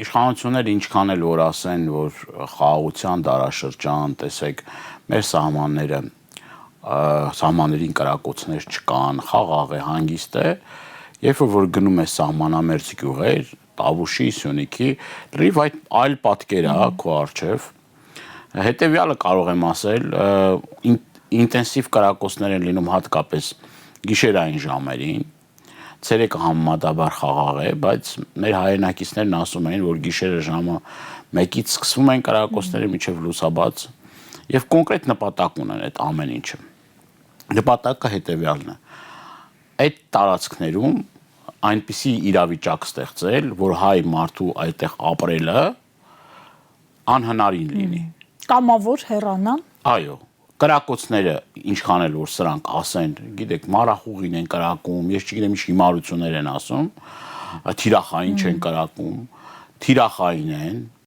իշխանությունները ինչքան էլ որ ասեն, որ խաղաղության դարաշրջան, տեսեք, մեր սահմանները սահմաններին կրակոցներ չկան, խաղաղ է, հանգիստ է, երբ որ գնում է սահմանամերձ գյուղեր, Տավուշի, Սյունիքի, լրիվ այլ պատկեր է քո առջև։ Հետևյալը կարող եմ ասել, ինտենսիվ կրակոցներ են լինում հատկապես գիշերային ժամերին, ցերեկը համեմատաբար խաղաղ է, բայց մեր հայրենակիցներն ասում էին, որ գիշերը ժամը 1-ից սկսվում են կրակոցները մինչև լուսաբաց եւ կոնկրետ նպատակ ունեն այդ ամեն ինչը։ Նպատակը հետևյալն է. այդ տարածքներում այնպիսի իրավիճակ ստեղծել, որ հայ մարդու այդտեղ ապրելը անհնարին լինի։ Կամավոր հեռանան։ Այո, կրակոցները ինչքան էլ որ սրանք ասեն, գիտեք, մարախուղին են կրակում, ես չգիտեմ ինչ հիմարություններ են ասում, թիրախային չեն կրակում, թիրախային են,